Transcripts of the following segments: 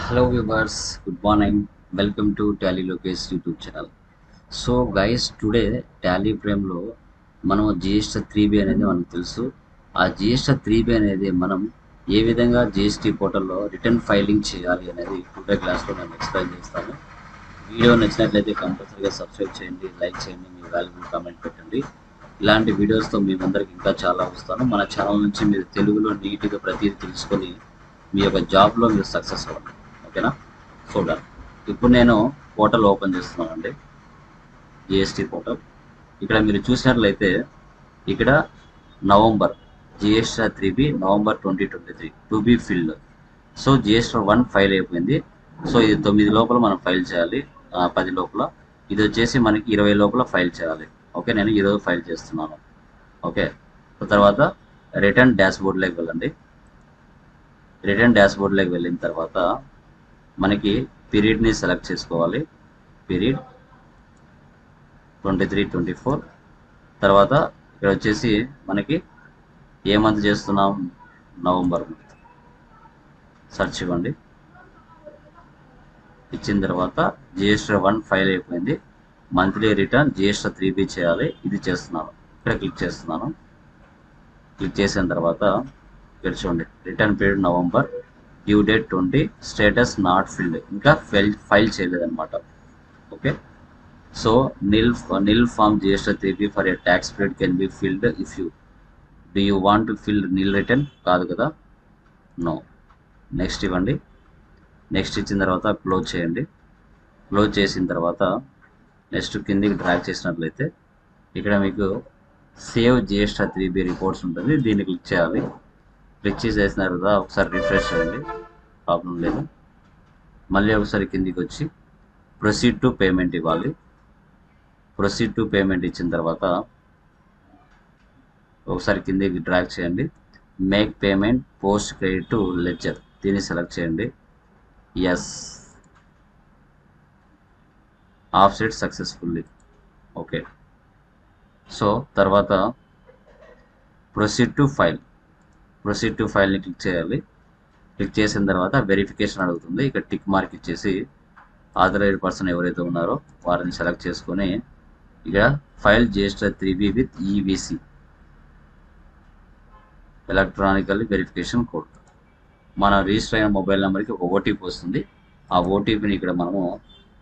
Hello viewers, good morning. Welcome to Tally Lokesh YouTube channel. So guys today Tally ప్రేమ్లో మనం GST 3B అనేది మనకు తెలుసు. ఆ జిఎస్టీ 3B అనేది మనం ఏ విధంగా జిఎస్టీ పోర్టల్లో రిటర్న్ ఫైలింగ్ చేయాలి అనేది టుడే క్లాస్లో నేను ఎక్స్ప్లెయిన్ చేస్తాను. వీడియో నచ్చినట్లయితే కంపల్సరీగా సబ్స్క్రైబ్ చేయండి, లైక్ చేయండి, మీ వాల్యుబుల్ కామెంట్ పెట్టండి. ఇలాంటి వీడియోస్తో మీ అందరికి ఇంకా చాలా వస్తాను. మన ఛానల్ నుంచి మీరు తెలుగులో నీట్గా ప్రతిదీ తెలుసుకొని మీ యొక్క జాబ్లో మీరు సక్సెస్ అవ్వండి. ఓకేనా? చూడాలి. ఇప్పుడు నేను పోర్టల్ ఓపెన్ చేస్తున్నానండి, జిఎస్టీ పోర్టల్. ఇక్కడ మీరు చూసినట్లయితే ఇక్కడ November GST 3B November 2023 to be filled. So GST 1 file అయిపోయింది. సో ఇది 9 లోపల మనం ఫైల్ చేయాలి, 10 లోపల. ఇది వచ్చేసి మనకి 20 లోపల ఫైల్ చేయాలి. ఓకే, నేను ఈరోజు ఫైల్ చేస్తున్నాను. ఓకే, తర్వాత రిటర్న్ డాష్బోర్డ్లోకి వెళ్ళండి. రిటర్న్ డాష్బోర్డ్లోకి వెళ్ళిన తర్వాత మనకి పీరియడ్ని సెలెక్ట్ చేసుకోవాలి. పీరియడ్ 23-24. తర్వాత ఇక్కడ వచ్చేసి మనకి ఏ మంత్ చేస్తున్నాం, నవంబర్ మంత్. సెర్చ్ ఇవ్వండి. ఇచ్చిన తర్వాత జిఎస్టీ 1 ఫైల్ అయిపోయింది. మంత్లీ రిటర్న్ జిఎస్టీ 3B చేయాలి. ఇది చేస్తున్నాను. ఇక్కడ క్లిక్ చేస్తున్నాను. క్లిక్ చేసిన తర్వాత ఇక్కడ చూడండి, return period November, due date 20, status not filled, ఇంకా ఫైల్ చేయలేదన్నమాట. Okay, so nil form GST 3B for a tax period can be filled if you do you want to fill nil return కాదు కదా, no. Next ఇవ్వండి. Next ఇచ్చిన తర్వాత close చేయండి. Close చేసిన తర్వాత నెక్స్ట్ కిందికి డ్రాగ్ చేసినట్లయితే ఇక్కడ మీకు సేవ్ జిఎస్టీ 3B రిపోర్ట్స్ ఉంటుంది. దీన్ని క్లిక్ చేయాలి. క్లిక్ చేసిన తర్వాత ఒకసారి రిఫ్రెష్ చేయండి, ప్రాబ్లం లేదు. మళ్ళీ ఒకసారి కిందికి వచ్చి ప్రొసీడ్ టు పేమెంట్ ఇవ్వాలి. ప్రొసీడ్ టు పేమెంట్ ఇచ్చిన తర్వాత ఒకసారి కిందికి డ్రాగ్ చేయండి. Make payment post credit to ledger, దీన్ని సెలెక్ట్ చేయండి. Yes, offset successfully. Okay, so తర్వాత proceed to file. Proceed to ఫైల్ని క్లిక్ చేయాలి. క్లిక్ చేసిన తర్వాత వెరిఫికేషన్ అడుగుతుంది. ఇక్కడ టిక్ మార్క్ ఇచ్చేసి ఆథరైజ్డ్ పర్సన్ ఎవరైతే ఉన్నారో వారిని సెలెక్ట్ చేసుకొని ఇక్కడ file GST 3B with EVC, electronical verification code. మన రిజిస్టర్ అయిన మొబైల్ నెంబర్కి ఒక ఓటీపీ వస్తుంది. ఆ ఓటీపీని ఇక్కడ మనము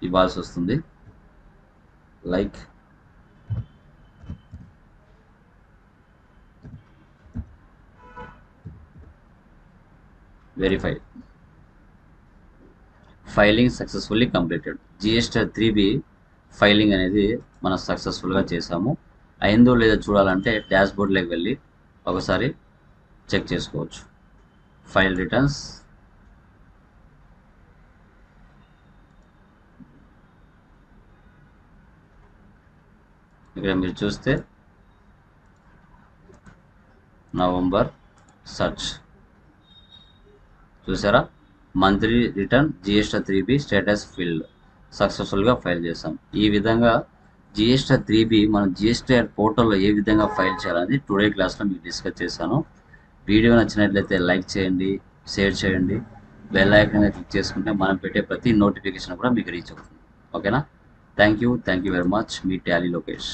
ఇవ్వాల్సి వస్తుంది. Like verify, filing successfully completed. GST 3B filing అనేది మనం సక్సెస్ఫుల్గా చేసాము. అయిందో లేదో చూడాలంటే డాష్బోర్డ్లోకి వెళ్ళి ఒకసారి చెక్ చేసుకోవచ్చు. ఫైల్ రిటర్న్స్, ఇక్కడ మీరు చూస్తే నవంబర్ సర్చ్ చూసారా, monthly return GST 3B status field సక్సెస్ఫుల్గా ఫైల్ చేసాం. ఈ విధంగా జిఎస్టీ 3B మనం జిఎస్టీ పోర్టల్లో ఏ విధంగా ఫైల్ చేయాలని టుడే క్లాస్లో మీకు డిస్కస్ చేశాను. వీడియో నచ్చినట్లయితే లైక్ చేయండి, షేర్ చేయండి, బెల్ ఐకాన్ క్లిక్ చేసుకుంటే మనం పెట్టే ప్రతి నోటిఫికేషన్ కూడా మీకు రీచ్ అవుతుంది. ఓకేనా? Thank you very much. Me Tally Lokesh.